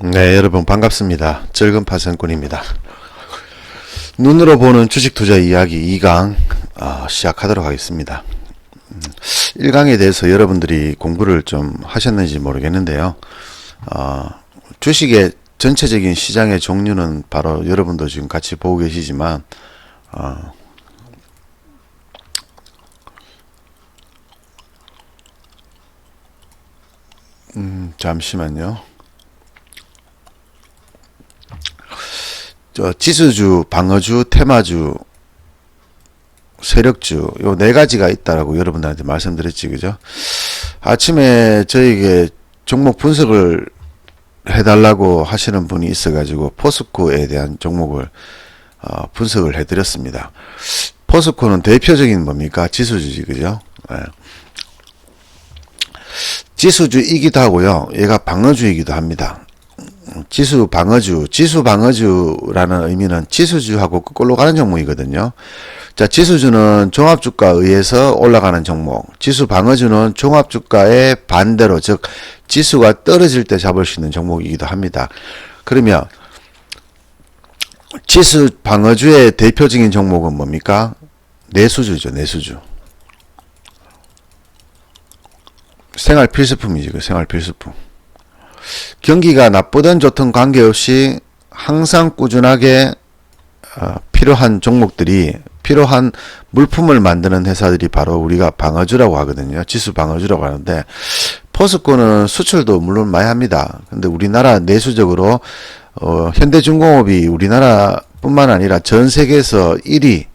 네, 여러분 반갑습니다. 즐금 파생꾼입니다. 눈으로 보는 주식 투자 이야기 2강 시작하도록 하겠습니다. 1강에 대해서 여러분들이 공부를 좀 하셨는지 모르겠는데요. 주식의 전체적인 시장의 종류는 바로 여러분도 지금 같이 보고 계시지만 잠시만요. 지수주, 방어주, 테마주, 세력주 요 네 가지가 있다라고 여러분들한테 말씀드렸지, 그죠? 아침에 저에게 종목 분석을 해달라고 하시는 분이 있어가지고 포스코에 대한 종목을 분석을 해드렸습니다. 포스코는 대표적인 뭡니까? 지수주지, 그죠? 네. 지수주이기도 하고요. 얘가 방어주이기도 합니다. 지수 방어주라는 의미는 지수주하고 거꾸로 가는 종목이거든요. 자, 지수주는 종합주가에 의해서 올라가는 종목, 지수 방어주는 종합주가의 반대로, 즉 지수가 떨어질 때 잡을 수 있는 종목이기도 합니다. 그러면 지수 방어주의 대표적인 종목은 뭡니까? 내수주죠, 내수주. 생활 필수품이지, 그 생활 필수품. 경기가 나쁘든 좋든 관계없이 항상 꾸준하게 필요한 종목들이, 필요한 물품을 만드는 회사들이 바로 우리가 방어주라고 하거든요. 지수 방어주라고 하는데, 포스코는 수출도 물론 많이 합니다. 근데 우리나라 내수적으로 현대중공업이 우리나라 뿐만 아니라 전 세계에서 1위지,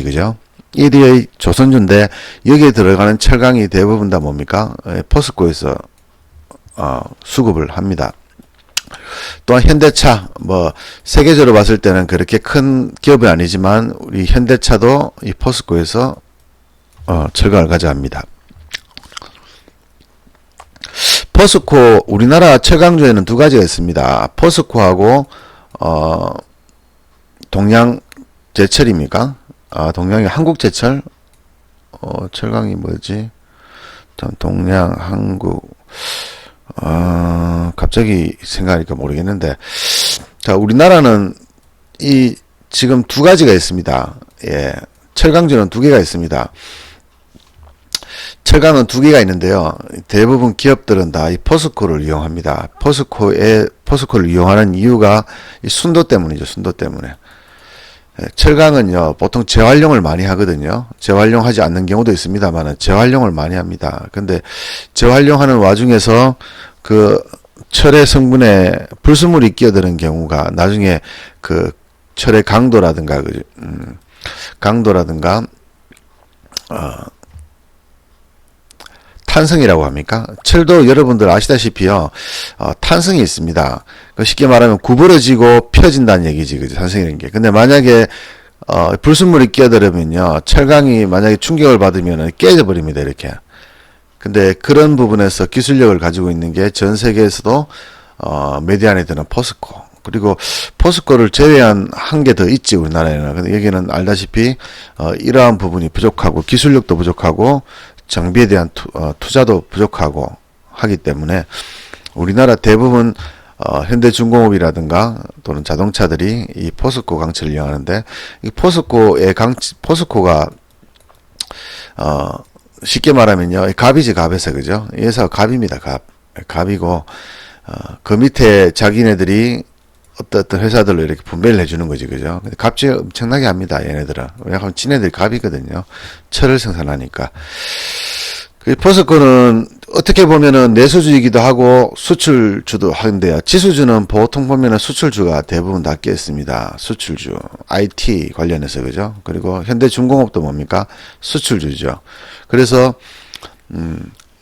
그죠? 1위의 조선주인데 여기에 들어가는 철강이 대부분 다 뭡니까? 포스코에서 수급을 합니다. 또한 현대차, 세계적으로 봤을 때는 그렇게 큰 기업이 아니지만 우리 현대차도 이 포스코에서 철강을 가져갑니다. 포스코, 우리나라 철강주에는 두 가지가 있습니다. 포스코하고 동양제철입니까? 동양이 한국제철, 철강이 뭐지? 동양, 한국, 갑자기 생각하니까 모르겠는데, 자, 우리나라는 지금 두 가지가 있습니다. 예. 철강주는 두 개가 있습니다. 철강은 두 개가 있는데요. 대부분 기업들은 다 이 포스코를 이용합니다. 포스코를 이용하는 이유가 이 순도 때문이죠, 순도 때문에. 철강은요, 보통 재활용을 많이 하거든요. 재활용하지 않는 경우도 있습니다만, 재활용을 많이 합니다. 근데, 재활용하는 와중에서 그 철의 성분에 불순물이 끼어드는 경우가 나중에 그 철의 강도라든가, 탄성이라고 합니까? 철도 여러분들 아시다시피요, 탄성이 있습니다. 쉽게 말하면 구부러지고 펴진다는 얘기지, 그죠? 탄성이라는 게. 근데 만약에, 불순물이 끼어들으면요, 철강이 만약에 충격을 받으면 깨져버립니다, 이렇게. 근데 그런 부분에서 기술력을 가지고 있는 게 전 세계에서도, 메디안에 드는 포스코. 그리고 포스코를 제외한 한 개 더 있지, 우리나라에는. 근데 여기는 알다시피, 이러한 부분이 부족하고, 기술력도 부족하고, 장비에 대한 투자도 부족하고 하기 때문에 우리나라 대부분 현대중공업이라든가 또는 자동차들이 이 포스코 강철을 이용하는데, 이 포스코가 쉽게 말하면요, 갑이지, 갑에서, 그죠? 이 회사가 갑입니다. 갑이고 그 밑에 자기네들이 어떤 회사들로 이렇게 분배를 해주는 거지, 그죠? 근데 갑질 엄청나게 합니다, 얘네들은. 왜냐하면 지네들이 갑이거든요. 철을 생산하니까. 그 포스코는 어떻게 보면은 내수주이기도 하고 수출주도 하는데요. 지수주는 보통 보면은 수출주가 대부분 다 껴있습니다. 수출주, IT 관련해서, 그죠? 그리고 현대중공업도 뭡니까? 수출주죠. 그래서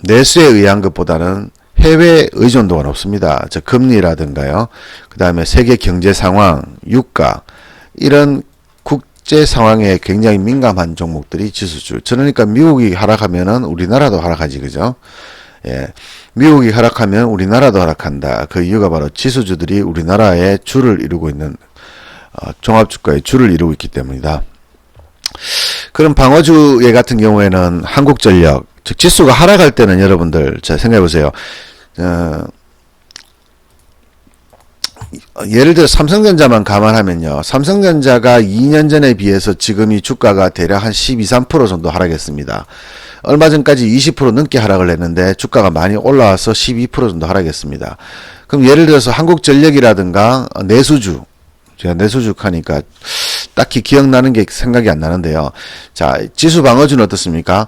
내수에 의한 것보다는 해외 의존도가 높습니다. 즉 금리라든가요. 그 다음에 세계 경제 상황, 유가, 이런 국제 상황에 굉장히 민감한 종목들이 지수주. 그러니까 미국이 하락하면은 우리나라도 하락하지, 그죠? 예. 미국이 하락하면 우리나라도 하락한다. 그 이유가 바로 지수주들이 우리나라의 줄을 이루고 있는, 종합주가의 줄을 이루고 있기 때문이다. 그럼 방어주의 같은 경우에는 한국전력, 즉 지수가 하락할 때는 여러분들 자 생각해 보세요. 예를 들어 삼성전자만 감안하면요. 삼성전자가 2년 전에 비해서 지금 이 주가가 대략 한 12, 13% 정도 하락했습니다. 얼마 전까지 20% 넘게 하락을 했는데 주가가 많이 올라와서 12% 정도 하락했습니다. 그럼 예를 들어서 한국전력이라든가 내수주, 제가 내수주 하니까 딱히 기억나는 게 생각이 안 나는데요. 자, 지수방어주는 어떻습니까?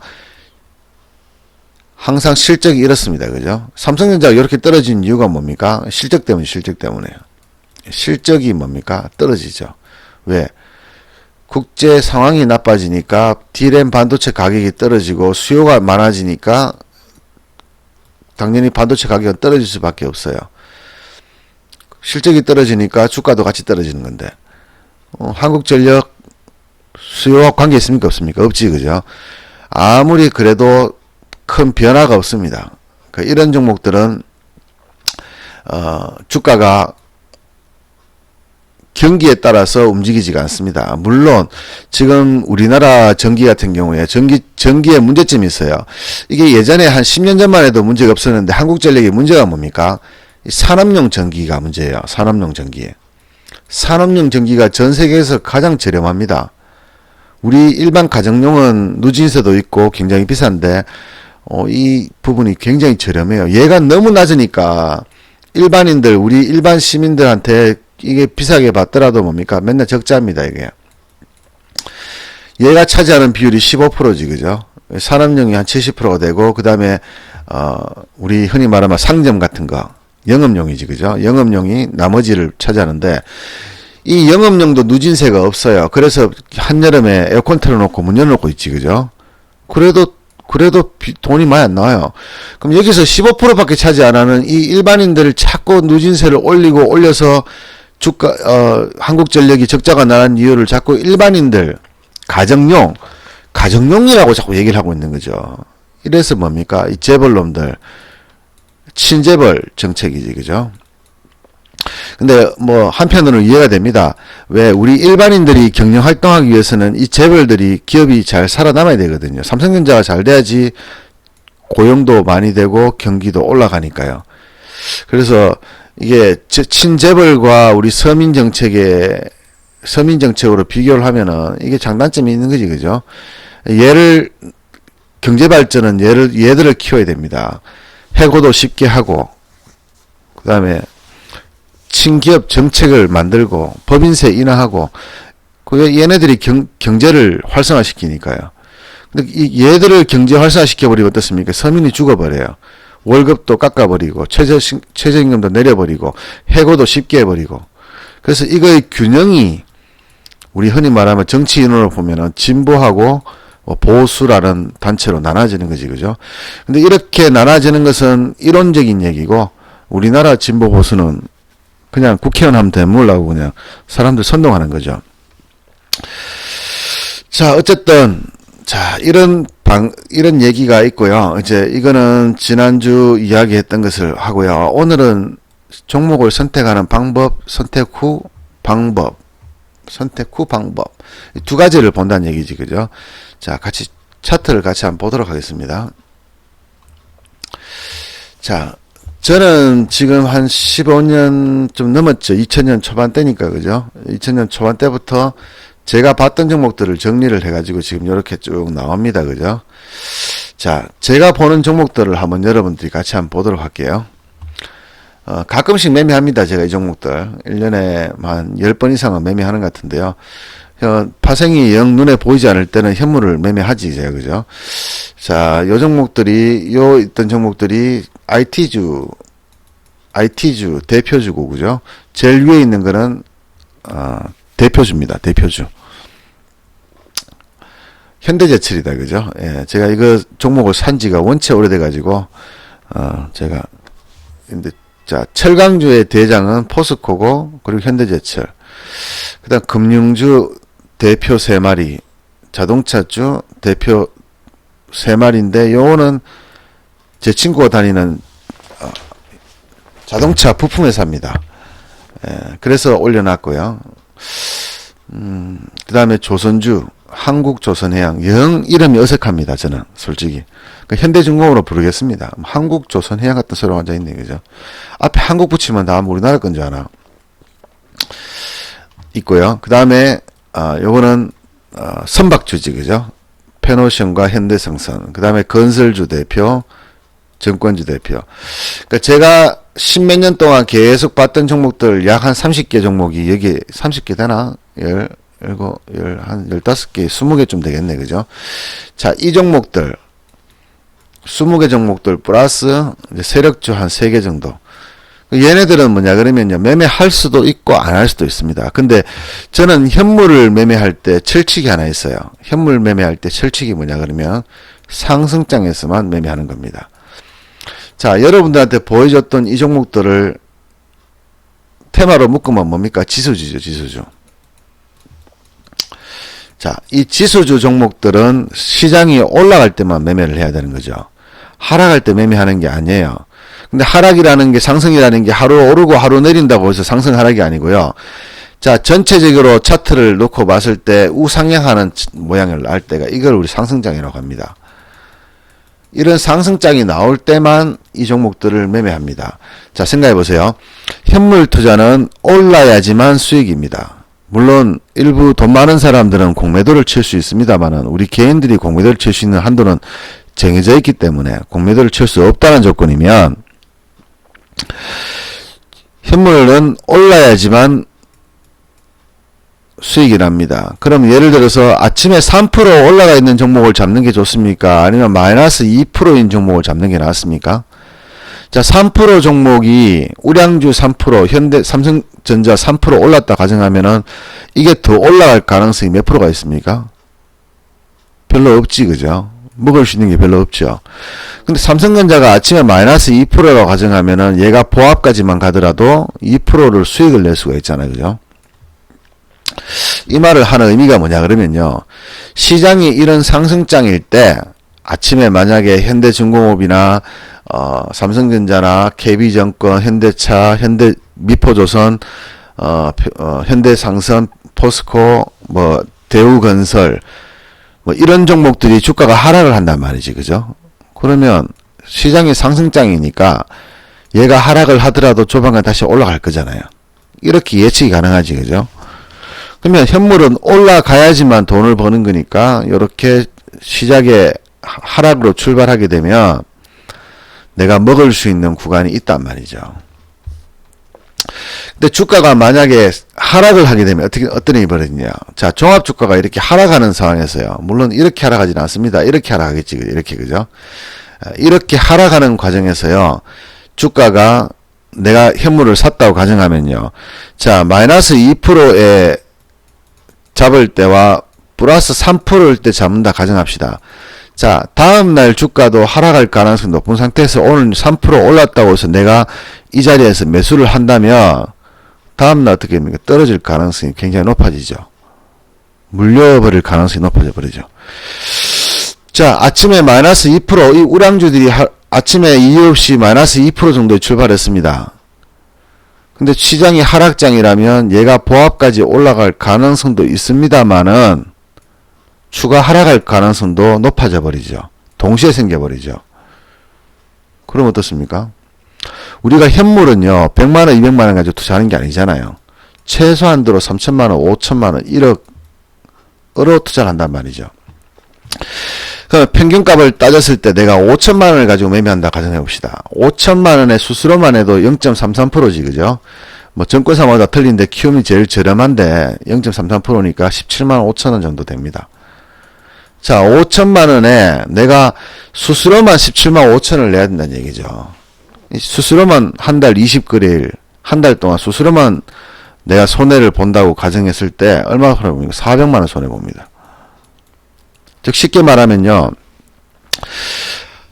항상 실적이 이렇습니다. 그죠? 삼성전자가 이렇게 떨어진 이유가 뭡니까? 실적 때문에, 실적 때문에요. 실적이 뭡니까? 떨어지죠. 왜? 국제 상황이 나빠지니까 D램 반도체 가격이 떨어지고 수요가 많아지니까 당연히 반도체 가격은 떨어질 수밖에 없어요. 실적이 떨어지니까 주가도 같이 떨어지는 건데 한국전력 수요와 관계 있습니까? 없습니까? 없지, 그죠? 아무리 그래도 큰 변화가 없습니다. 이런 종목들은 주가가 경기에 따라서 움직이지가 않습니다. 물론 지금 우리나라 전기 같은 경우에 전기에 문제점이 있어요. 이게 예전에 한 10년 전만 해도 문제가 없었는데 한국전력의 문제가 뭡니까? 산업용 전기가 문제예요. 산업용 전기. 산업용 전기가 전 세계에서 가장 저렴합니다. 우리 일반 가정용은 누진세도 있고 굉장히 비싼데 이 부분이 굉장히 저렴해요. 얘가 너무 낮으니까 일반인들, 우리 일반 시민들한테 이게 비싸게 받더라도 뭡니까? 맨날 적자입니다, 이게. 얘가 차지하는 비율이 15%지, 그죠? 산업용이 한 70%가 되고, 그 다음에, 우리 흔히 말하면 상점 같은 거, 영업용이지, 그죠? 영업용이 나머지를 차지하는데, 이 영업용도 누진세가 없어요. 그래서 한여름에 에어컨 틀어놓고 문 열어놓고 있지, 그죠? 그래도 돈이 많이 안 나와요. 그럼 여기서 15%밖에 차지 안 하는 이 일반인들을 자꾸 누진세를 올려서 주가, 한국전력이 적자가 나는 이유를 자꾸 일반인들, 가정용이라고 자꾸 얘기를 하고 있는 거죠. 이래서 뭡니까? 이 재벌놈들, 친재벌 정책이지, 그죠? 근데 한편으로는 이해가 됩니다. 왜 우리 일반인들이 경영 활동하기 위해서는 이 재벌들이 기업이 잘 살아남아야 되거든요. 삼성전자가 잘 돼야지 고용도 많이 되고 경기도 올라가니까요. 그래서 이게 친재벌과 우리 서민 정책으로 비교를 하면은 이게 장단점이 있는 거지, 그죠? 경제 발전은 얘들을 키워야 됩니다. 해고도 쉽게 하고, 그 다음에 친기업 정책을 만들고 법인세 인하하고 얘네들이 경제를 활성화시키니까요. 근데 얘들을 경제 활성화시켜버리면 어떻습니까? 서민이 죽어버려요. 월급도 깎아버리고 최저임금도 내려버리고 해고도 쉽게 해버리고. 그래서 이거의 균형이 우리 흔히 말하면 정치인으로 보면은 진보하고 보수라는 단체로 나눠지는 거지, 그죠? 근데 이렇게 나눠지는 것은 이론적인 얘기고 우리나라 진보 보수는 그냥 국회의원 하면 되물라고 그냥 사람들 선동하는 거죠. 자, 어쨌든, 이런 얘기가 있고요. 이제 이거는 지난주 이야기했던 것을 하고요. 오늘은 종목을 선택하는 방법, 선택 후 방법. 이 두 가지를 본다는 얘기지, 그죠? 자, 차트를 같이 한번 보도록 하겠습니다. 자, 저는 지금 한 15년 좀 넘었죠. 2000년 초반대니까, 그죠? 2000년 초반대부터 제가 봤던 종목들을 정리를 해가지고 지금 이렇게 쭉 나옵니다. 그죠? 자, 제가 보는 종목들을 한번 여러분들이 같이 한번 보도록 할게요. 가끔씩 매매합니다. 제가 이 종목들. 1년에 한 10번 이상은 매매하는 것 같은데요. 파생이 영 눈에 보이지 않을 때는 현물을 매매하지, 제가. 그죠? 자, 있던 종목들이 IT주 대표주고, 그죠? 제일 위에 있는 거는, 대표주입니다. 대표주. 현대제철이다, 그죠? 예, 제가 이거 종목을 산 지가 원체 오래돼가지고, 철강주의 대장은 포스코고, 그리고 현대제철. 그 다음, 금융주 대표 3마리, 자동차주 대표 3마리인데, 요거는 제 친구가 다니는, 자동차 부품 회사입니다. 예, 그래서 올려놨고요. 그 다음에 조선주, 한국조선해양, 영 이름이 어색합니다. 저는 솔직히 현대중공업으로 부르겠습니다. 한국조선해양 같은 소리가 앉아있네, 그죠? 앞에 한국 붙이면 다 우리나라 건 줄 아나. 있고요. 그 다음에 요거는 선박주지 그죠? 페노션과 현대생선, 그 다음에 건설주 대표, 증권주 대표. 그러니까 제가 십몇 년 동안 계속 봤던 종목들 약 한 30개 종목이 여기 30개 되나? 한 15개, 20개쯤 되겠네. 그죠? 자, 이 종목들 20개 종목들 플러스 이제 세력주 한 3개 정도. 얘네들은 뭐냐 그러면요, 매매할 수도 있고 안 할 수도 있습니다. 근데 저는 현물을 매매할 때 철칙이 하나 있어요. 현물 매매할 때 철칙이 뭐냐 그러면 상승장에서만 매매하는 겁니다. 자, 여러분들한테 보여줬던 이 종목들을 테마로 묶으면 뭡니까? 지수주죠, 지수주. 자, 이 지수주 종목들은 시장이 올라갈 때만 매매를 해야 되는 거죠. 하락할 때 매매하는 게 아니에요. 근데 하락이라는 게, 상승이라는 게 하루 오르고 하루 내린다고 해서 상승 하락이 아니고요. 자, 전체적으로 차트를 놓고 봤을 때 우상향하는 모양을 날 때가, 이걸 우리 상승장이라고 합니다. 이런 상승장이 나올 때만 이 종목들을 매매합니다. 자, 생각해 보세요. 현물 투자는 올라야지만 수익입니다. 물론 일부 돈 많은 사람들은 공매도를 칠 수 있습니다만은, 우리 개인들이 공매도를 칠 수 있는 한도는 정해져 있기 때문에 공매도를 칠 수 없다는 조건이면 현물은 올라야지만 수익이 납니다. 그럼 예를 들어서 아침에 3% 올라가 있는 종목을 잡는 게 좋습니까? 아니면 마이너스 2%인 종목을 잡는 게 낫습니까? 자, 3% 종목이 우량주 3%, 삼성전자 3% 올랐다 가정하면은 이게 더 올라갈 가능성이 몇 프로가 있습니까? 별로 없지, 그죠? 먹을 수 있는 게 별로 없죠. 근데 삼성전자가 아침에 마이너스 2%라고 가정하면은 얘가 보합까지만 가더라도 2%를 수익을 낼 수가 있잖아요. 그죠? 이 말을 하는 의미가 뭐냐 그러면요, 시장이 이런 상승장일 때 아침에 만약에 현대중공업이나 삼성전자나 KB증권, 현대차, 미포조선, 현대상선, 포스코, 뭐 대우건설, 뭐 이런 종목들이 주가가 하락을 한단 말이지, 그죠? 그러면 시장이 상승장이니까 얘가 하락을 하더라도 조만간 다시 올라갈 거잖아요. 이렇게 예측이 가능하지, 그죠? 그러면 현물은 올라가야지만 돈을 버는 거니까 이렇게 시작에 하락으로 출발하게 되면 내가 먹을 수 있는 구간이 있단 말이죠. 근데 주가가 만약에 하락을 하게 되면 어떤 일이 벌어지냐. 자, 종합주가가 이렇게 하락하는 상황에서요. 물론 이렇게 하락하지는 않습니다. 이렇게 하락하겠지. 이렇게, 그죠? 이렇게 하락하는 과정에서요, 주가가 내가 현물을 샀다고 가정하면요. 자, 마이너스 2%에 잡을 때와 플러스 3%일 때 잡는다 가정합시다. 자, 다음날 주가도 하락할 가능성이 높은 상태에서 오늘 3% 올랐다고 해서 내가 이 자리에서 매수를 한다면 다음날 어떻게 됩니까? 떨어질 가능성이 굉장히 높아지죠. 물려버릴 가능성이 높아져 버리죠. 자, 아침에 마이너스 2%, 이 우량주들이 아침에 이유 없이 마이너스 2% 정도에 출발했습니다. 근데 시장이 하락장이라면 얘가 보합까지 올라갈 가능성도 있습니다만은 추가 하락할 가능성도 높아져 버리죠. 동시에 생겨버리죠. 그럼 어떻습니까? 우리가 현물은요, 100만원, 200만원 가지고 투자하는 게 아니잖아요. 최소한도로 3천만원, 5천만원, 1억으로 투자를 한단 말이죠. 그럼 평균값을 따졌을 때 내가 5천만원을 가지고 매매한다 가정해 봅시다. 5천만원의 수수료만 해도 0.33%지, 그죠? 뭐 증권사마다 틀린데 키움이 제일 저렴한데 0.33%니까 17만 5천원 정도 됩니다. 자, 5천만원에 내가 수수료만 17만 5천원을 내야 된다는 얘기죠. 수수료만 한 달 20거래일, 한 달 동안 수수료만 내가 손해를 본다고 가정했을 때 얼마 손해봅니까? 400만원 손해봅니다. 즉 쉽게 말하면요,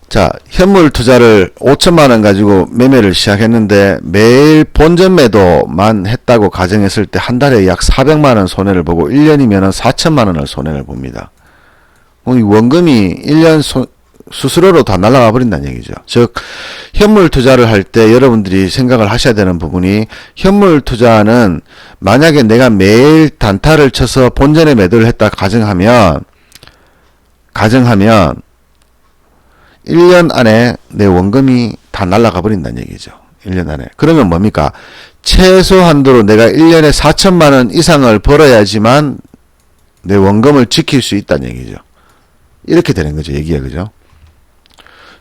자, 현물 투자를 5천만원 가지고 매매를 시작했는데 매일 본전 매도만 했다고 가정했을 때 한 달에 약 400만원 손해를 보고 1년이면 4천만원을 손해를 봅니다. 원금이 1년 수수료로 다 날아가 버린다는 얘기죠. 즉, 현물 투자를 할 때 여러분들이 생각을 하셔야 되는 부분이, 현물 투자는 만약에 내가 매일 단타를 쳐서 본전에 매도를 했다 가정하면 1년 안에 내 원금이 다 날아가 버린다는 얘기죠. 1년 안에. 그러면 뭡니까? 최소한도로 내가 1년에 4천만 원 이상을 벌어야지만 내 원금을 지킬 수 있다는 얘기죠. 이렇게 되는 거죠. 얘기가. 그죠?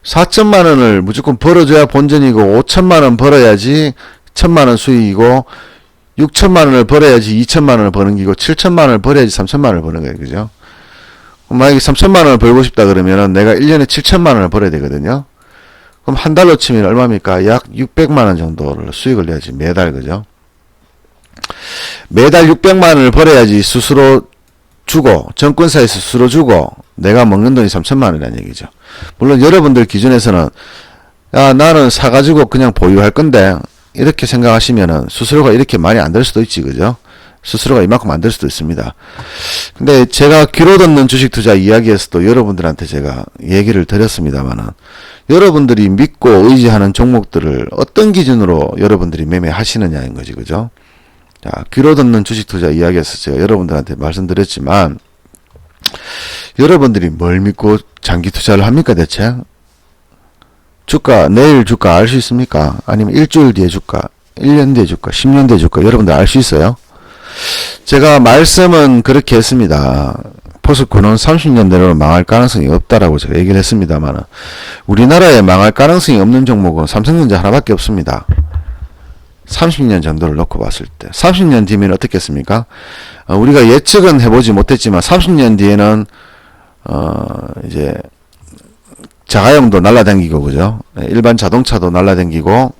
4천만 원을 무조건 벌어줘야 본전이고 5천만 원 벌어야지 1천만 원 수익이고 6천만 원을 벌어야지 2천만 원을 버는 기고 7천만 원을 벌어야지 3천만 원을 버는 거예요. 그죠? 만약에 3천만 원을 벌고 싶다 그러면은 내가 1년에 7천만 원을 벌어야 되거든요. 그럼 한 달로 치면 얼마입니까? 약 600만 원 정도를 수익을 내야지 매달. 그죠? 매달 600만 원을 벌어야지 스스로 주고 정권사에서 스스로 주고 내가 먹는 돈이 3천만 원이라는 얘기죠. 물론 여러분들 기준에서는 야 나는 사가지고 그냥 보유할 건데 이렇게 생각하시면은 스스로가 이렇게 많이 안 될 수도 있지. 그죠? 스스로가 이만큼 안 될 수도 있습니다. 근데 제가 귀로 듣는 주식 투자 이야기에서도 여러분들한테 제가 얘기를 드렸습니다만은 여러분들이 믿고 의지하는 종목들을 어떤 기준으로 여러분들이 매매하시느냐인 거지. 그죠? 자, 귀로 듣는 주식 투자 이야기에서 제가 여러분들한테 말씀드렸지만 여러분들이 뭘 믿고 장기 투자를 합니까 대체? 주가, 내일 주가 알 수 있습니까? 아니면 일주일 뒤에 주가, 1년 뒤에 주가, 10년 뒤에 주가 여러분들 알 수 있어요? 제가 말씀은 그렇게 했습니다. 포스코는 30년 내로는 망할 가능성이 없다라고 제가 얘기를 했습니다만 우리나라에 망할 가능성이 없는 종목은 삼성전자 하나밖에 없습니다. 30년 정도를 놓고 봤을 때 30년 뒤면 어떻겠습니까? 우리가 예측은 해보지 못했지만 30년 뒤에는 이제 자가용도 날라다니고 그죠? 일반 자동차도 날라다니고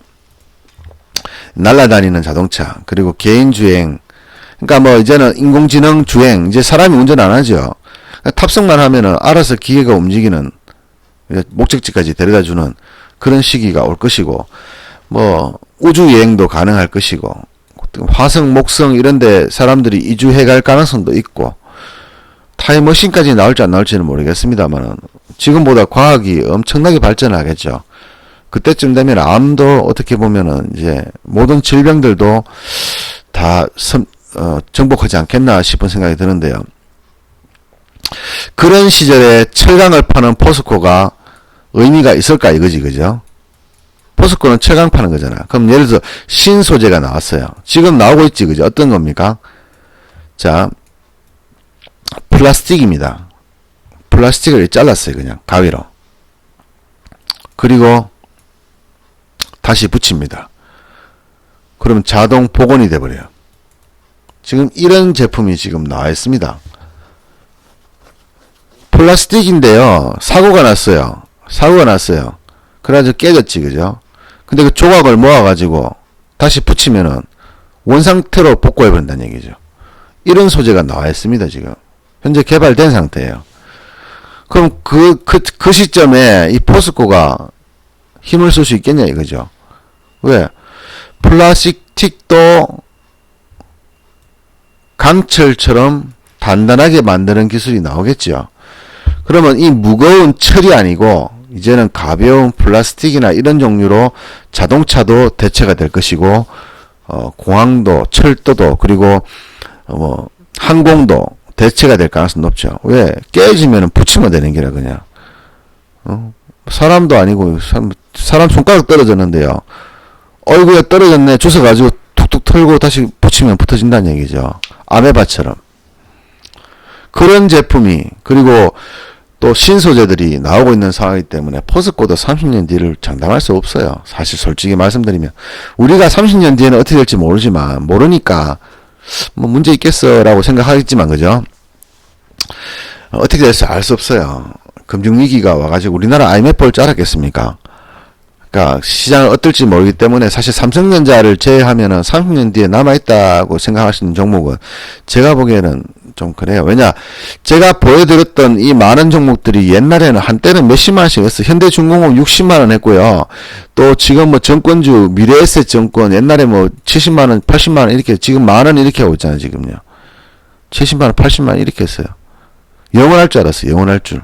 날라다니는 자동차 그리고 개인주행 그러니까 뭐 이제는 인공지능 주행 이제 사람이 운전 안 하죠. 탑승만 하면은 알아서 기계가 움직이는 목적지까지 데려다주는 그런 시기가 올 것이고 뭐 우주 여행도 가능할 것이고 화성 목성 이런데 사람들이 이주해 갈 가능성도 있고 타임머신까지 나올지 안 나올지는 모르겠습니다만 지금보다 과학이 엄청나게 발전하겠죠. 그때쯤 되면 암도 어떻게 보면은 이제 모든 질병들도 다 정복하지 않겠나 싶은 생각이 드는데요. 그런 시절에 철강을 파는 포스코가 의미가 있을까 이거지. 그죠? 포스코는 철강 파는 거잖아. 그럼 예를 들어서 신소재가 나왔어요. 지금 나오고 있지. 그죠? 어떤 겁니까? 자, 플라스틱입니다. 플라스틱을 잘랐어요. 그냥 가위로. 그리고 다시 붙입니다. 그럼 자동 복원이 돼버려요. 지금 이런 제품이 지금 나와 있습니다. 플라스틱인데요. 사고가 났어요. 그래가지고 깨졌지. 그죠? 근데 그 조각을 모아가지고 다시 붙이면은 원상태로 복구해버린다는 얘기죠. 이런 소재가 나와 있습니다. 지금. 현재 개발된 상태예요. 그럼 그 시점에 이 포스코가 힘을 쓸 수 있겠냐 이거죠. 왜? 플라스틱도 강철처럼 단단하게 만드는 기술이 나오겠죠. 그러면 이 무거운 철이 아니고 이제는 가벼운 플라스틱이나 이런 종류로 자동차도 대체가 될 것이고 공항도 철도도 그리고 항공도 대체가 될 가능성이 높죠. 왜? 깨지면 붙이면 되는 기라 그냥. 사람도 아니고 사람 손가락 떨어졌는데요. 얼굴에 떨어졌네 주워가지고 툭툭 털고 다시 붙이면 붙어진다는 얘기죠. 아메바처럼. 그런 제품이 그리고 또 신소재들이 나오고 있는 상황이기 때문에 포스코도 30년 뒤를 장담할 수 없어요. 사실 솔직히 말씀드리면 우리가 30년 뒤에는 어떻게 될지 모르지만 모르니까 뭐 문제 있겠어 라고 생각하겠지만 그죠? 어떻게 될지 알 수 없어요. 금융위기가 와가지고 우리나라 IMF 올 줄 알았겠습니까? 그러니까 시장을 어떨지 모르기 때문에 사실 삼성전자를 제외하면은 30년 뒤에 남아있다고 생각하시는 종목은 제가 보기에는 좀 그래요. 왜냐 제가 보여드렸던 이 많은 종목들이 옛날에는 한때는 몇십만 원씩 했어. 현대중공업 60만 원 했고요. 또 지금 뭐 정권주 미래에셋 정권 옛날에 뭐 70만 원 80만 원 이렇게 지금 만 원 이렇게 하고 있잖아요. 지금요. 70만 원 80만 원 이렇게 했어요. 영원할 줄 알았어요. 영원할 줄.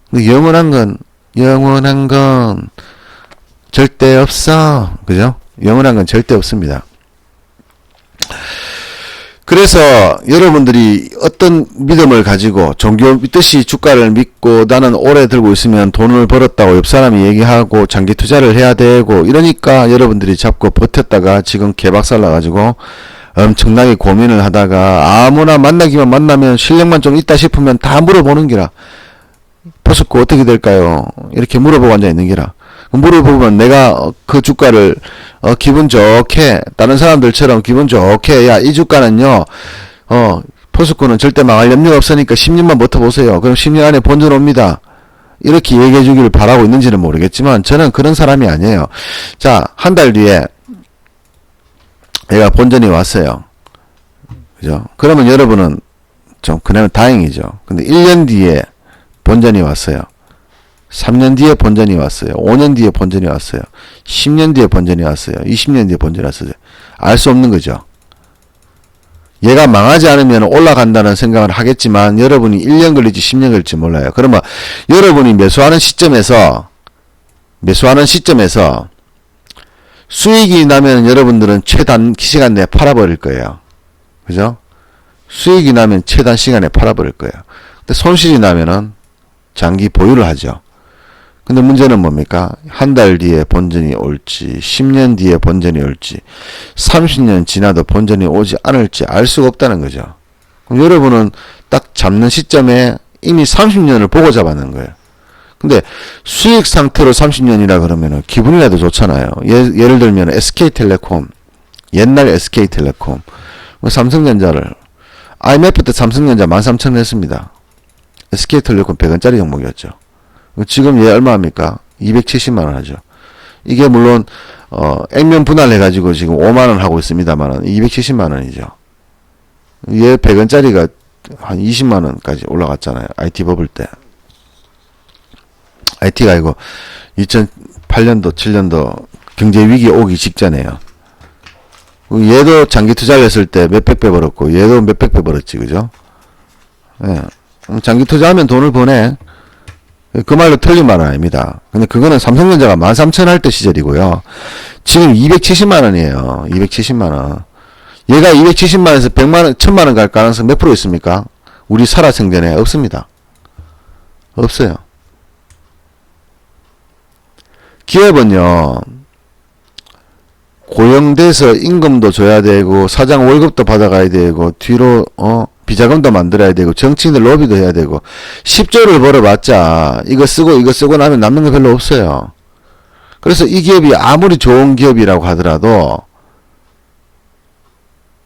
근데 영원한 건 절대 없어. 그죠? 영원한 건 절대 없습니다. 그래서 여러분들이 어떤 믿음을 가지고 종교 뜻이 주가를 믿고 나는 오래 들고 있으면 돈을 벌었다고 옆 사람이 얘기하고 장기 투자를 해야 되고 이러니까 여러분들이 잡고 버텼다가 지금 개박살 나가지고 엄청나게 고민을 하다가 아무나 만나기만 만나면 실력만 좀 있다 싶으면 다 물어보는 기라. 포스코 어떻게 될까요? 이렇게 물어보고 앉아 있는 기라. 물어보면 내가 그 주가를 기분 좋게 다른 사람들처럼 기분 좋게 야 이 주가는요 포스코는 절대 망할 염려가 없으니까 10년만 버텨보세요. 그럼 10년 안에 본전 옵니다. 이렇게 얘기해 주기를 바라고 있는지는 모르겠지만 저는 그런 사람이 아니에요. 자, 한 달 뒤에 얘가 본전이 왔어요. 그죠? 그러면 여러분은 좀 그나마 다행이죠. 근데 1년 뒤에 본전이 왔어요. 3년 뒤에 본전이 왔어요. 5년 뒤에 본전이 왔어요. 10년 뒤에 본전이 왔어요. 20년 뒤에 본전이 왔어요. 알 수 없는 거죠. 얘가 망하지 않으면 올라간다는 생각을 하겠지만 여러분이 1년 걸릴지 10년 걸릴지 몰라요. 그러면 여러분이 매수하는 시점에서 수익이 나면 여러분들은 최단 시간 내에 팔아버릴 거예요. 그죠? 수익이 나면 최단 시간에 팔아버릴 거예요. 근데 손실이 나면은 장기 보유를 하죠. 근데 문제는 뭡니까? 한 달 뒤에 본전이 올지, 10년 뒤에 본전이 올지, 30년 지나도 본전이 오지 않을지 알 수가 없다는 거죠. 그럼 여러분은 딱 잡는 시점에 이미 30년을 보고 잡았는 거예요. 근데 수익 상태로 30년이라 그러면은 기분이라도 좋잖아요. 예를 들면 SK텔레콤, 옛날 SK텔레콤, 삼성전자를, IMF 때 삼성전자 13,000원 했습니다. SK텔레콤 100원짜리 종목이었죠. 지금 얘 얼마입니까? 270만원 하죠. 이게 물론 액면 분할해가지고 지금 5만원 하고 있습니다만 270만원이죠. 얘 100원짜리가 한 20만원까지 올라갔잖아요. IT 버블 때. IT가 아니고 2008년도 7년도 경제위기 오기 직전에요. 얘도 장기 투자를 했을 때 몇백 배 벌었고 얘도 몇백 배 벌었지. 그죠? 예. 장기 투자하면 돈을 버네. 그 말로 틀린 말은 아닙니다. 근데 그거는 삼성전자가 13,000원 할 때 시절이고요. 지금 270만원이에요. 270만원. 얘가 270만원에서 100만원, 1000만원 갈 가능성 몇 프로 있습니까? 우리 살아생전에 없습니다. 없어요. 기업은요, 고용돼서 임금도 줘야 되고, 사장 월급도 받아가야 되고, 뒤로, 비자금도 만들어야 되고, 정치인들 로비도 해야 되고, 10조를 벌어봤자, 이거 쓰고 나면 남는 거 별로 없어요. 그래서 이 기업이 아무리 좋은 기업이라고 하더라도,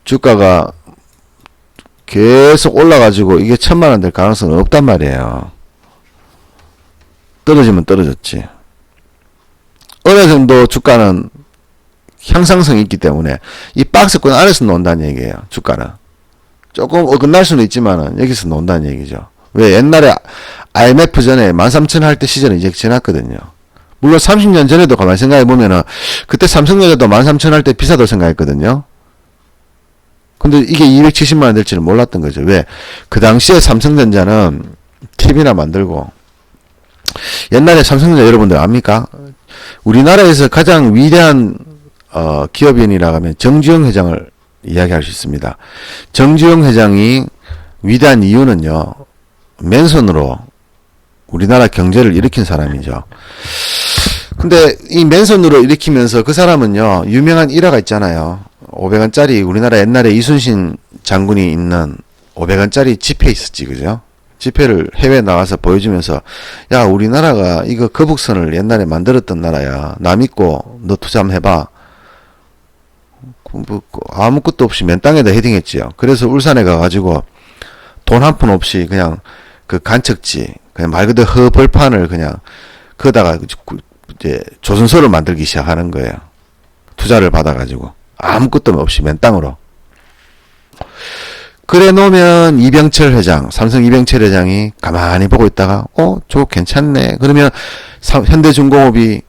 주가가 계속 올라가지고, 이게 1000만원 될 가능성은 없단 말이에요. 떨어지면 떨어졌지. 어느 정도 주가는 향상성이 있기 때문에, 이 박스권 안에서 논다는 얘기예요, 주가는. 조금 어긋날 수는 있지만은 여기서 논다는 얘기죠. 왜? 옛날에 IMF 전에 13,000원 할 때 시절은 이제 지났거든요. 물론 30년 전에도 가만히 생각해 보면은 그때 삼성전자도 13,000원 할 때 비싸다고 생각했거든요. 근데 이게 270만원 될지는 몰랐던 거죠. 왜? 그 당시에 삼성전자는 TV나 만들고, 옛날에 삼성전자 여러분들 압니까? 우리나라에서 가장 위대한 기업인이라고 하면 정주영 회장을 이야기할 수 있습니다. 정주영 회장이 위대한 이유는요, 맨손으로 우리나라 경제를 일으킨 사람이죠. 근데 이 맨손으로 일으키면서 그 사람은요, 유명한 일화가 있잖아요. 500원짜리 우리나라 옛날에 이순신 장군이 있는 500원짜리 지폐 있었지, 그죠? 지폐를 해외에 나가서 보여주면서, 야, 우리나라가 이거 거북선을 옛날에 만들었던 나라야. 나 믿고 너 투자 한번 해봐. 뭐 아무것도 없이 맨 땅에다 헤딩했지요. 그래서 울산에 가가지고 돈 한 푼 없이 그냥 그 간척지, 그냥 말 그대로 허벌판을 그냥 거다가 이제 조선소를 만들기 시작하는 거예요. 투자를 받아가지고 아무것도 없이 맨 땅으로. 그래 놓으면 이병철 회장, 삼성 이병철 회장이 가만히 보고 있다가 저거 괜찮네. 그러면 현대중공업이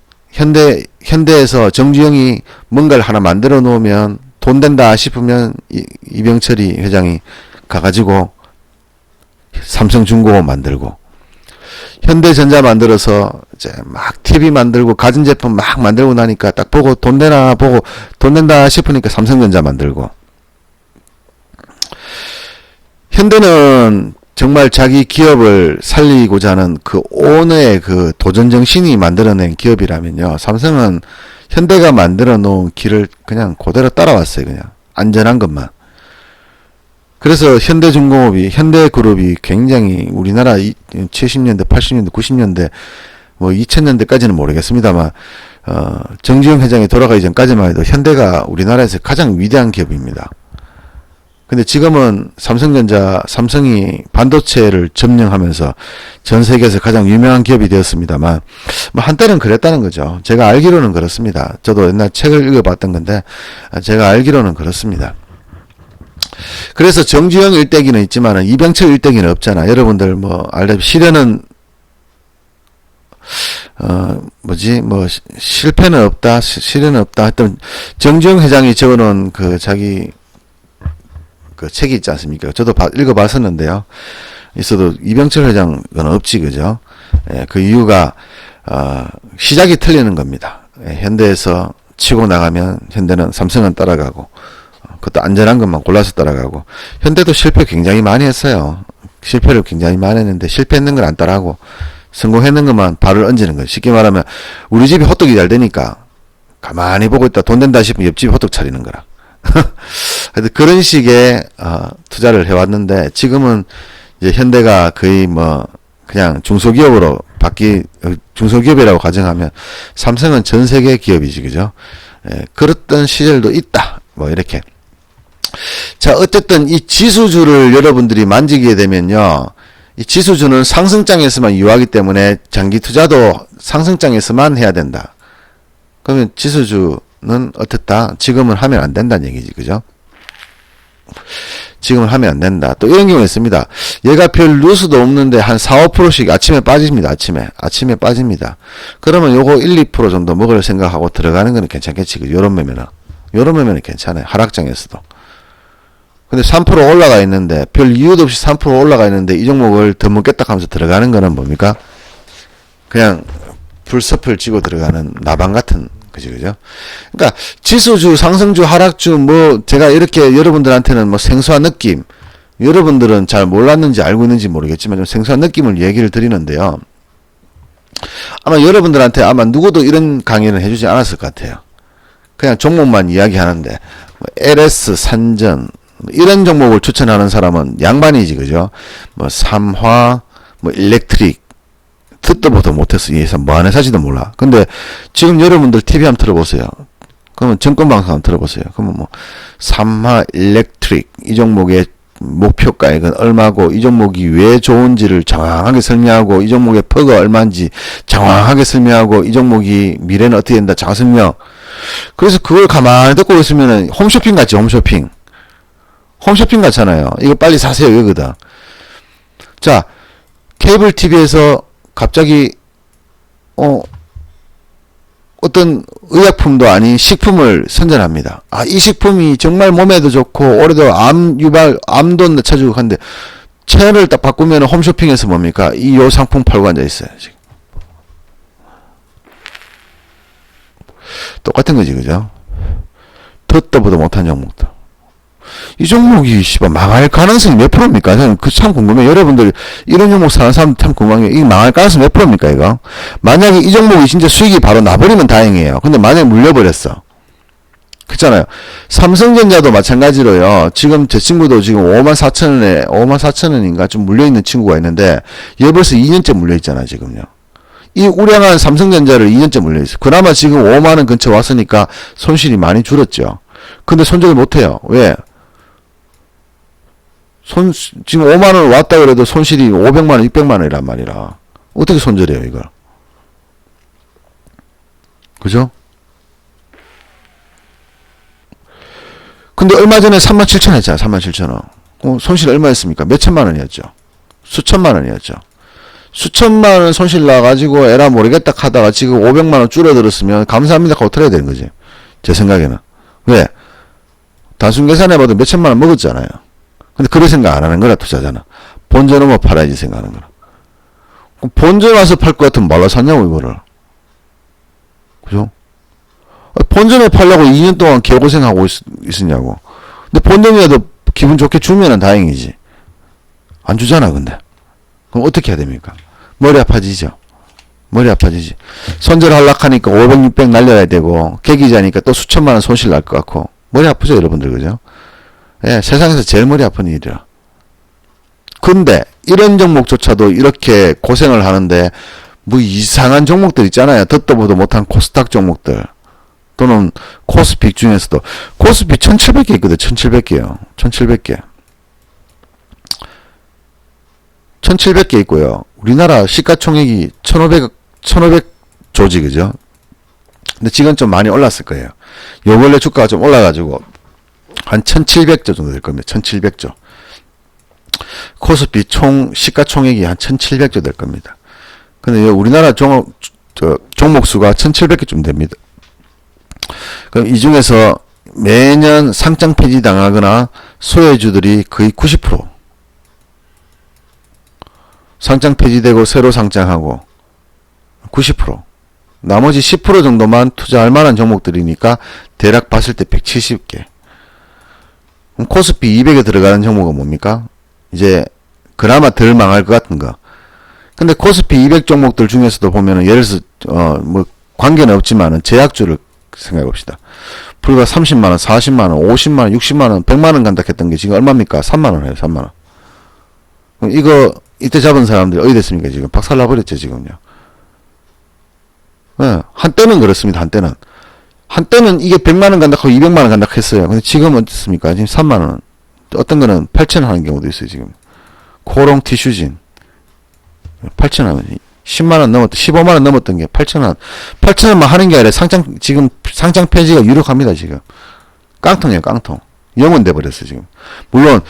현대에서 정주영이 뭔가를 하나 만들어 놓으면 돈 된다 싶으면 이병철이 회장이 가가지고 삼성중공업 만들고, 현대전자 만들어서 이제 막 TV 만들고 가전제품 막 만들고 나니까 딱 보고 돈 되나 보고 돈 된다 싶으니까 삼성전자 만들고, 현대는 정말 자기 기업을 살리고자 하는 그 오너의 그 도전 정신이 만들어낸 기업이라면요. 삼성은 현대가 만들어 놓은 길을 그냥 그대로 따라왔어요. 그냥 안전한 것만. 그래서 현대중공업이, 현대그룹이 굉장히 우리나라 70년대, 80년대, 90년대, 뭐 2000년대까지는 모르겠습니다만, 정주영 회장이 돌아가기 전까지만 해도 현대가 우리나라에서 가장 위대한 기업입니다. 근데 지금은 삼성이 반도체를 점령하면서 전 세계에서 가장 유명한 기업이 되었습니다만, 뭐 한때는 그랬다는 거죠. 제가 알기로는 그렇습니다. 저도 옛날 책을 읽어봤던 건데, 제가 알기로는 그렇습니다. 그래서 정주영 일대기는 있지만은 이병철 일대기는 없잖아. 여러분들 뭐 실현은 실패는 없다, 실현은 없다. 하여튼 정주영 회장이 적어놓은 그 자기 그 책이 있지 않습니까? 저도 읽어봤었는데요. 있어도 이병철 회장은 없지, 그죠? 예, 그 이유가 시작이 틀리는 겁니다. 예, 현대에서 치고 나가면 현대는 삼성은 따라가고, 그것도 안전한 것만 골라서 따라가고, 현대도 실패 굉장히 많이 했어요. 실패를 굉장히 많이 했는데 실패했는 걸 안 따라하고 성공했는 것만 발을 얹는 거예요. 쉽게 말하면 우리 집이 호떡이 잘 되니까 가만히 보고 있다 돈 된다 싶으면 옆집이 호떡 차리는 거라. 하여튼 그런 식의 투자를 해왔는데, 지금은 이제 현대가 거의 뭐 그냥 중소기업으로 중소기업이라고 가정하면 삼성은 전 세계 기업이지, 그죠? 예, 그랬던 시절도 있다. 뭐 이렇게. 자, 어쨌든 이 지수주를 여러분들이 만지게 되면요, 이 지수주는 상승장에서만 유효하기 때문에 장기 투자도 상승장에서만 해야 된다. 그러면 지수주는 어떻다? 지금은 하면 안 된다는 얘기지, 그죠? 지금은 하면 안 된다. 또 이런 경우 있습니다. 얘가 별 뉴스도 없는데 한 4, 5%씩 아침에 빠집니다. 아침에 빠집니다. 그러면 요거 1, 2% 정도 먹을 생각하고 들어가는 거는 괜찮겠지. 요런 매매는 괜찮아요. 하락장에서도. 근데 3% 올라가 있는데, 별 이유도 없이 3% 올라가 있는데, 이 종목을 더 먹겠다 하면서 들어가는 거는 뭡니까? 그냥 불섭을 쥐고 들어가는 나방 같은, 그죠? 그러니까 지수주, 상승주, 하락주, 뭐 제가 이렇게 여러분들한테는 뭐 생소한 느낌, 여러분들은 잘 몰랐는지 알고 있는지 모르겠지만 좀 생소한 느낌을 얘기를 드리는데요. 아마 여러분들한테 아마 누구도 이런 강의를 해주지 않았을 것 같아요. 그냥 종목만 이야기하는데, 뭐 LS, 산전, 이런 종목을 추천하는 사람은 양반이지, 그죠? 뭐 삼화, 뭐 일렉트릭, 듣도 보도 못했어. 이 회사 뭐 하는 회사지도 몰라. 근데 지금 여러분들 TV 한번 들어보세요. 그러면 정권방송 한번 들어보세요. 그러면 뭐 삼화 일렉트릭, 이 종목의 목표가액은 얼마고, 이 종목이 왜 좋은지를 정확하게 설명하고, 이 종목의 퍼가 얼마인지 정확하게 설명하고, 이 종목이 미래는 어떻게 된다 정확히 설명. 그래서 그걸 가만히 듣고 있으면은 홈쇼핑 같지, 홈쇼핑 같잖아요. 이거 빨리 사세요, 이거거든. 자, 케이블 TV에서 갑자기 어떤 의약품도 아닌 식품을 선전합니다. 아, 이 식품이 정말 몸에도 좋고 올해도 암도 낮춰주고 하는데, 채널을 딱 바꾸면 홈쇼핑에서 뭡니까? 요 상품 팔고 앉아 있어요, 지금. 똑같은 거지, 그죠? 듣도 보도 못한 종목도. 이 종목이 망할 가능성이 몇 프로입니까? 저는 참 궁금해요. 여러분들 이런 종목 사는 사람 참 궁금해요. 이 망할 가능성이 몇 프로입니까, 이거? 만약에 이 종목이 진짜 수익이 바로 나버리면 다행이에요. 근데 만약에 물려버렸어. 그렇잖아요. 삼성전자도 마찬가지로요. 지금 제 친구도 지금 54,000원인가 좀 물려있는 친구가 있는데, 얘 벌써 2년째 물려있잖아, 지금요. 이 우량한 삼성전자를 2년째 물려있어. 그나마 지금 5만원 근처 왔으니까 손실이 많이 줄었죠. 근데 손절을 못해요. 왜? 지금 5만원 왔다 그래도 손실이 500만원, 600만원이란 말이라. 어떻게 손절해요, 이걸? 그죠? 근데 얼마 전에 37,000원 했잖아, 37,000원. 손실 얼마였습니까? 몇천만원이었죠. 수천만원이었죠. 수천만원 손실 나가지고 에라 모르겠다 하다가 지금 500만원 줄어들었으면 감사합니다 하고 틀어야 되는 거지. 제 생각에는. 왜? 단순 계산해봐도 몇천만원 먹었잖아요. 근데 그런 생각 안 하는 거라, 투자잖아. 본전 오면 팔아야지 생각하는 거라. 그럼 본전 와서 팔 것 같으면 말로 샀냐고, 이거를. 그죠? 본전에 팔려고 2년 동안 개고생하고 있었냐고. 근데 본전이라도 기분 좋게 주면은 다행이지. 안 주잖아, 근데. 그럼 어떻게 해야 됩니까? 머리 아파지죠? 머리 아파지지. 손절하려고 하니까 500, 600 날려야 되고, 계기자니까 또 수천만 원 손실 날 것 같고, 머리 아프죠, 여러분들, 그죠? 예, 세상에서 제일 머리 아픈 일이야. 근데, 이런 종목조차도 이렇게 고생을 하는데, 뭐 이상한 종목들 있잖아요. 듣도 보도 못한 코스닥 종목들. 또는 코스피 중에서도. 코스피 1700개 있거든, 1700개요. 1700개. 1700개 있고요. 우리나라 시가총액이 1500조지, 그죠? 근데 지금 좀 많이 올랐을 거예요. 요 근래 주가가 좀 올라가지고, 한 1700조 정도 될 겁니다. 1700조. 코스피 총, 시가총액이 한 1700조 될 겁니다. 근데 우리나라 종목 수가 1700개쯤 됩니다. 그럼 이 중에서 매년 상장 폐지 당하거나 소외주들이 거의 90%. 상장 폐지되고 새로 상장하고 90%. 나머지 10% 정도만 투자할 만한 종목들이니까 대략 봤을 때 170개. 그럼 코스피 200에 들어가는 종목은 뭡니까? 이제 그나마 덜 망할 것 같은 거. 근데 코스피 200 종목들 중에서도 보면은 예를 들어서 뭐 관계는 없지만은 제약주를 생각해 봅시다. 불과 30만 원, 40만 원, 50만 원, 60만 원, 100만 원 간다 했던 게 지금 얼마입니까? 3만 원 해요. 3만 원. 그럼 이거 이때 잡은 사람들이 어디 됐습니까? 지금 박살 나버렸죠, 지금요. 네, 한때는 그렇습니다. 한때는 이게 100만 원 간다 하고 200만 원 간다 했어요. 근데 지금은 어떻습니까? 지금 3만 원. 어떤 거는 8천 원 하는 경우도 있어요, 지금. 코롱 티슈진. 8천 원. 10만 원 넘었던, 15만 원 넘었던 게 8천 원. 8천 원만 하는 게 아니라 지금 상장 폐지가 유력합니다, 지금. 깡통이에요, 깡통. 영원 돼버렸어요, 지금. 물론,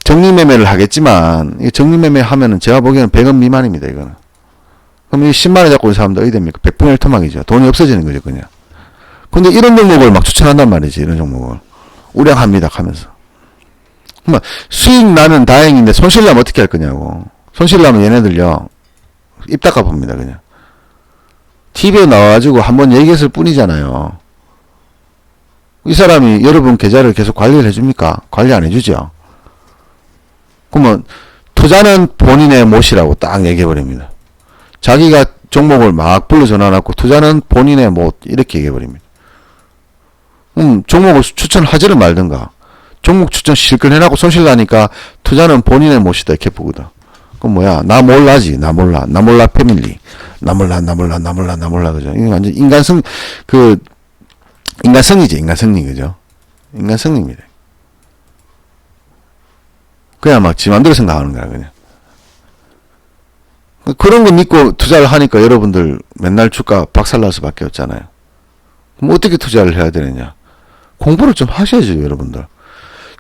정리매매를 하겠지만, 이 정리매매 하면은 제가 보기에는 100원 미만입니다, 이거는. 그럼 이 10만 원 잡고 있는 사람들 어디 됩니까? 100분의 1 토막이죠. 돈이 없어지는 거죠, 그냥. 근데 이런 종목을 막 추천한단 말이지, 이런 종목을. 우량합니다, 하면서. 그러면 수익 나면 다행인데 손실 나면 어떻게 할 거냐고. 손실 나면 얘네들요, 입 닦아 봅니다, 그냥. TV에 나와가지고 한번 얘기했을 뿐이잖아요. 이 사람이 여러분 계좌를 계속 관리를 해줍니까? 관리 안 해주죠. 그러면 투자는 본인의 몫이라고 딱 얘기해버립니다. 자기가 종목을 막 불러 전화놨고 투자는 본인의 몫 이렇게 얘기해버립니다. 종목을 추천하지를 말든가. 종목 추천 실컷 해놓고 손실 나니까 투자는 본인의 몫이다 이렇게 보거든. 그럼 뭐야? 나 몰라지. 나 몰라 패밀리. 나 몰라 그죠? 이게 완전 인간성이지. 인간성리 그죠? 인간성리입니다. 그냥 막 지 맘대로 생각하는 거야 그냥. 그런 거 믿고 투자를 하니까 여러분들 맨날 주가 박살날 수밖에 없잖아요. 그럼 어떻게 투자를 해야 되느냐? 공부를 좀 하셔야죠, 여러분들.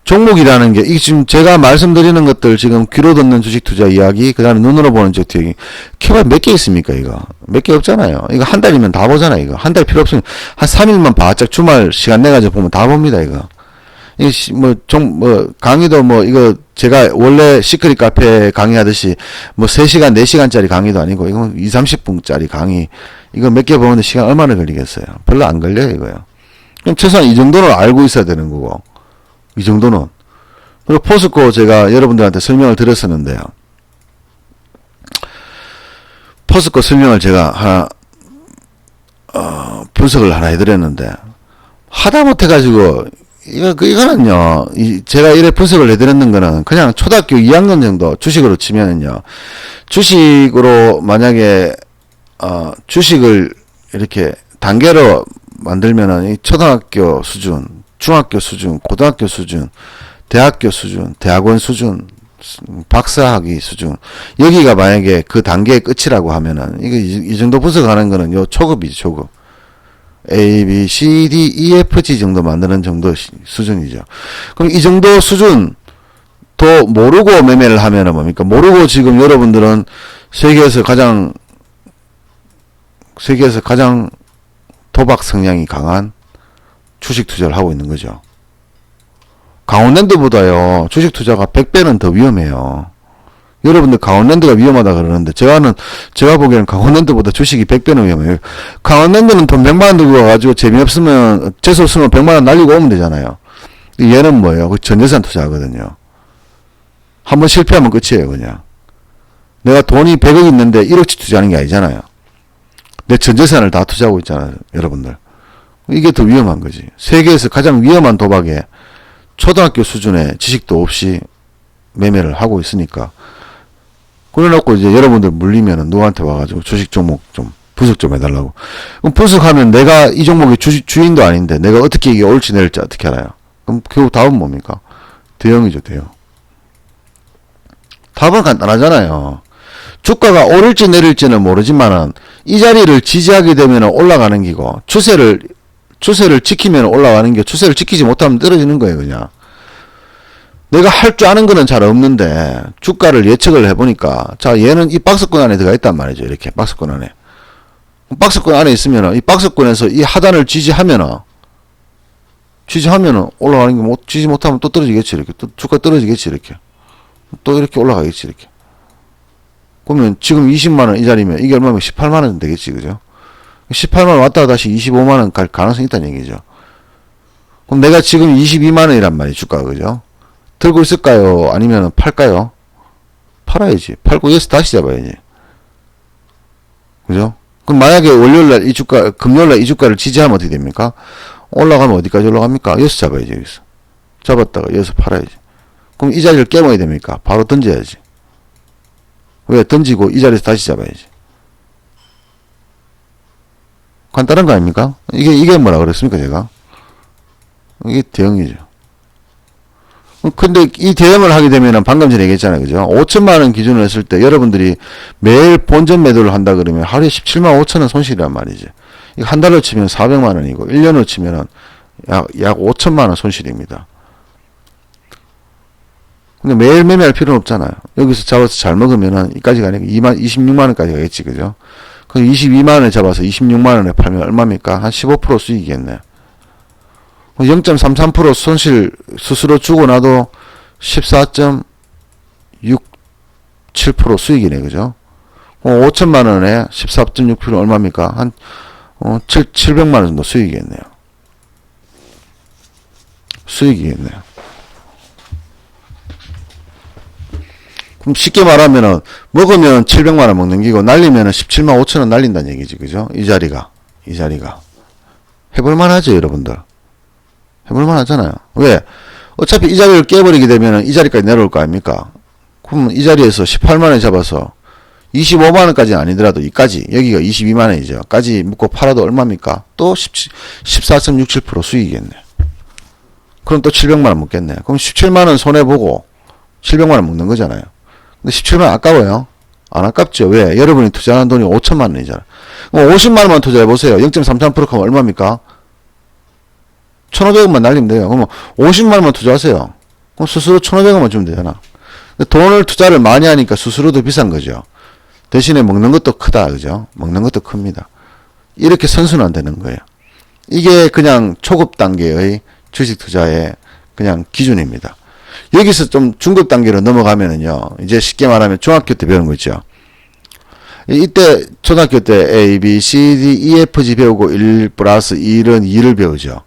종목이라는 게, 이 지금 제가 말씀드리는 것들, 지금 귀로 듣는 주식 투자 이야기, 그 다음에 눈으로 보는 주식 투자 이야기, 키가 몇 개 있습니까, 이거? 몇 개 없잖아요. 이거 한 달이면 다 보잖아요, 이거. 한 달 필요 없으면, 한 3일만 바짝 주말 시간 내가지고 보면 다 봅니다, 이거. 이, 강의도 이거, 제가 원래 시크릿 카페 강의하듯이, 3시간, 4시간짜리 강의도 아니고, 이건 20, 30분짜리 강의, 이거 몇 개 보는데 시간 얼마나 걸리겠어요? 별로 안 걸려요, 이거요. 그럼 최소한 이 정도는 알고 있어야 되는 거고, 이 정도는. 그리고 포스코 제가 여러분들한테 설명을 드렸었는데요. 포스코 설명을 제가 하나, 분석을 하나 해드렸는데, 하다 못해가지고, 이거는요, 제가 이래 분석을 해드렸는 거는 그냥 초등학교 2학년 정도 주식으로 치면은요, 주식으로 만약에, 주식을 이렇게 단계로 만들면은 이 초등학교 수준, 중학교 수준, 고등학교 수준, 대학교 수준, 대학원 수준, 박사학위 수준, 여기가 만약에 그 단계의 끝이라고 하면은, 이 정도 분석하는 거는 요 초급이죠, 초급. A, B, C, D, E, F, G 정도 만드는 정도 수준이죠. 그럼 이 정도 수준, 더 모르고 매매를 하면은 뭡니까? 모르고 지금 여러분들은 세계에서 가장 도박 성향이 강한 주식 투자를 하고 있는 거죠. 강원랜드보다요, 주식 투자가 100배는 더 위험해요. 여러분들 강원랜드가 위험하다 그러는데, 제가 보기에는 강원랜드보다 주식이 100배는 위험해요. 강원랜드는 돈 100만원 들고 와가지고 재미없으면, 재수없으면 100만원 날리고 오면 되잖아요. 얘는 뭐예요? 그 전재산 투자하거든요. 한번 실패하면 끝이에요, 그냥. 내가 돈이 100억 있는데 1억치 투자하는 게 아니잖아요. 내 전 재산을 다 투자하고 있잖아요, 여러분들. 이게 더 위험한 거지. 세계에서 가장 위험한 도박에 초등학교 수준의 지식도 없이 매매를 하고 있으니까. 그래놓고 이제 여러분들 물리면은 누구한테 와가지고 주식 종목 좀 분석 좀 해달라고. 그럼 분석하면 내가 이 종목의 주인도 아닌데 내가 어떻게 이게 옳지 내릴지 어떻게 알아요? 그럼 결국 답은 뭡니까? 대형이죠, 대형. 답은 간단하잖아요. 주가가 오를지 내릴지는 모르지만은 이 자리를 지지하게 되면 올라가는 기고 추세를 지키면 올라가는 게 추세를 지키지 못하면 떨어지는 거예요, 그냥. 내가 할 줄 아는 거는 잘 없는데 주가를 예측을 해보니까 자, 얘는 이 박스권 안에 들어가 있단 말이죠. 이렇게 박스권 안에. 박스권 안에 있으면은 이 박스권에서 이 하단을 지지하면은 올라가는 게 지지 못하면 또 떨어지겠지, 이렇게. 또 주가 떨어지겠지, 이렇게. 또 이렇게 올라가겠지, 이렇게. 그러면 지금 20만원 이 자리면 이게 얼마면 18만원 되겠지, 그죠? 18만원 왔다가 다시 25만원 갈 가능성이 있다는 얘기죠. 그럼 내가 지금 22만원이란 말이에요, 주가가, 그죠? 들고 있을까요? 아니면 팔까요? 팔아야지. 팔고 여기서 다시 잡아야지. 그죠? 그럼 만약에 월요일날 금요일날 이 주가를 지지하면 어떻게 됩니까? 올라가면 어디까지 올라갑니까? 여기서 잡아야지, 여기서. 잡았다가 여기서 팔아야지. 그럼 이 자리를 깨먹어야 됩니까? 바로 던져야지. 왜? 던지고 이 자리에서 다시 잡아야지. 간단한 거 아닙니까? 이게 뭐라 그랬습니까, 제가? 이게 대형이죠. 근데 이 대형을 하게 되면은 방금 전에 얘기했잖아요, 그죠? 5천만원 기준으로 했을 때 여러분들이 매일 본전 매도를 한다 그러면 하루에 17만 5천원 손실이란 말이지. 이거 한 달로 치면 400만원이고 1년으로 치면은 약 5천만원 손실입니다. 근데 매일 매매할 필요는 없잖아요. 여기서 잡아서 잘 먹으면은 이까지 가니까 26만원까지 가겠지, 그죠? 그럼 22만원에 잡아서 26만원에 팔면 얼마입니까? 한 15% 수익이겠네. 0.33% 손실 스스로 주고 나도 14.67% 수익이네, 그죠? 5천만원에 14.6% 얼마입니까? 한 700만원 정도 수익이겠네요. 수익이겠네요. 그럼 쉽게 말하면은 먹으면 700만원 먹는 기고 날리면은 17만 5천원 날린다는 얘기지, 그죠? 이 자리가 해볼만 하죠, 여러분들. 해볼만 하잖아요. 왜? 어차피 이 자리를 깨버리게 되면은 이 자리까지 내려올 거 아닙니까? 그럼 이 자리에서 18만원 잡아서 25만원까지는 아니더라도 여기가 22만원이죠. 까지 묶고 팔아도 얼마입니까? 또 14.67% 수익이겠네. 그럼 또 700만원 먹겠네. 그럼 17만원 손해보고 700만원 먹는 거잖아요. 근데 17만원 아까워요? 안 아깝죠. 왜? 여러분이 투자하는 돈이 5천만원이잖아. 그럼 50만원만 투자해보세요. 0.33%하면 얼마입니까? 1,500원만 날리면 돼요. 그러면 50만원만 투자하세요. 그럼 수수료 1,500원만 주면 되잖아. 돈을 투자를 많이 하니까 수수료도 비싼 거죠. 대신에 먹는 것도 크다, 그죠? 먹는 것도 큽니다. 이렇게 선순환 되는 거예요. 이게 그냥 초급 단계의 주식 투자의 그냥 기준입니다. 여기서 좀 중급 단계로 넘어가면은요, 이제 쉽게 말하면 중학교 때 배우는 거 있죠. 이때 초등학교 때 A, B, C, D, E, F, G 배우고 1 플러스 1은 2를 배우죠.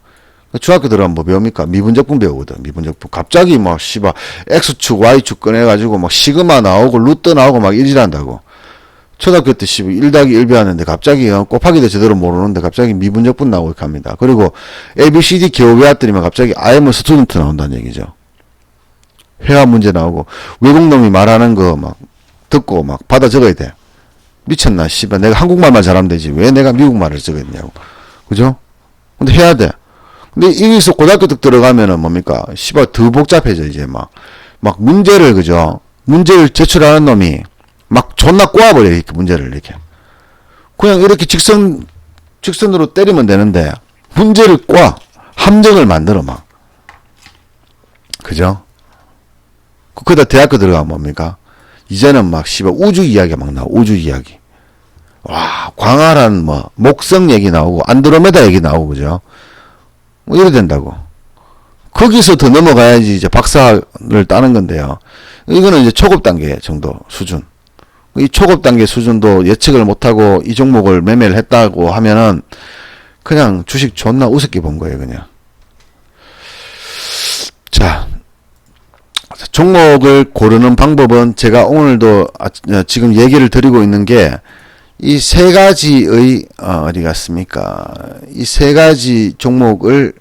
중학교 들어가면 뭐 배웁니까? 미분적분 배우거든, 미분적분. 갑자기 막, X축, Y축 꺼내가지고 막 시그마 나오고, 루트 나오고 막 일이란다고. 초등학교 때 1 더하기 1 배웠는데 갑자기 곱하기도 제대로 모르는데 갑자기 미분적분 나오고 이렇게 합니다. 그리고 A, B, C, D 겨우 배웠더니만 갑자기 I am a student 나온다는 얘기죠. 회화 문제 나오고, 외국놈이 말하는 거 막 듣고 막 받아 적어야 돼. 미쳤나, 내가 한국말만 잘하면 되지. 왜 내가 미국말을 적었냐고. 그죠? 근데 해야 돼. 근데 여기서 고등학교 때 들어가면은 뭡니까? 더 복잡해져, 이제 막 문제를, 그죠? 문제를 제출하는 놈이 막 존나 꼬아버려, 이렇게 문제를, 이렇게. 그냥 이렇게 직선으로 때리면 되는데, 문제를 꼬아. 함정을 만들어, 막. 그죠? 그다 대학교 들어가면 뭡니까? 이제는 막, 우주 이야기가 막 나와, 우주 이야기. 와, 광활한 목성 얘기 나오고, 안드로메다 얘기 나오고, 그죠? 이래 된다고. 거기서 더 넘어가야지 이제 박사를 따는 건데요. 이거는 이제 초급 단계 정도 수준. 이 초급 단계 수준도 예측을 못하고 이 종목을 매매를 했다고 하면은 그냥 주식 존나 우습게 본 거예요, 그냥. 자, 종목을 고르는 방법은 제가 오늘도 지금 얘기를 드리고 있는 게 이 세 가지의 어디 갔습니까? 이 세 가지 종목을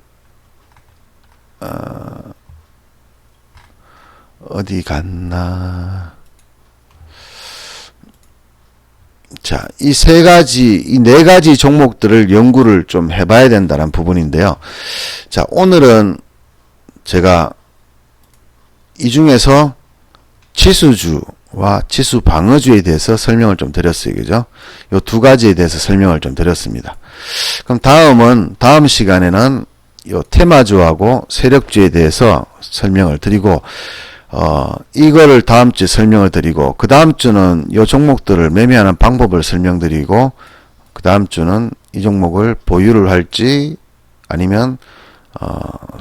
어디 갔나? 자, 이 세 가지, 이 네 가지 종목들을 연구를 좀 해봐야 된다는 부분인데요. 자, 오늘은 제가 이 중에서 지수주와 지수 방어주에 대해서 설명을 좀 드렸어요. 그죠? 요 두 가지에 대해서 설명을 좀 드렸습니다. 그럼 다음 시간에는 요 테마주하고 세력주에 대해서 설명을 드리고, 이거를 다음 주에 설명을 드리고, 그 다음 주는 요 종목들을 매매하는 방법을 설명드리고, 그 다음 주는 이 종목을 보유를 할지, 아니면,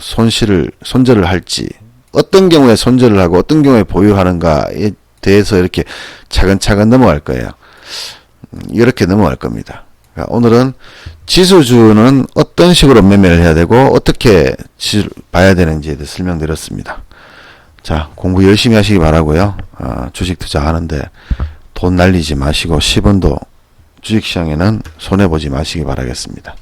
손절을 할지, 어떤 경우에 손절을 하고 어떤 경우에 보유하는가에 대해서 이렇게 차근차근 넘어갈 거예요. 이렇게 넘어갈 겁니다. 그러니까 오늘은 지수주는 어떤 식으로 매매를 해야 되고 어떻게 봐야 되는지에 대해서 설명드렸습니다. 자, 공부 열심히 하시기 바라고요. 주식 투자하는데 돈 날리지 마시고 10원도 주식시장에는 손해보지 마시기 바라겠습니다.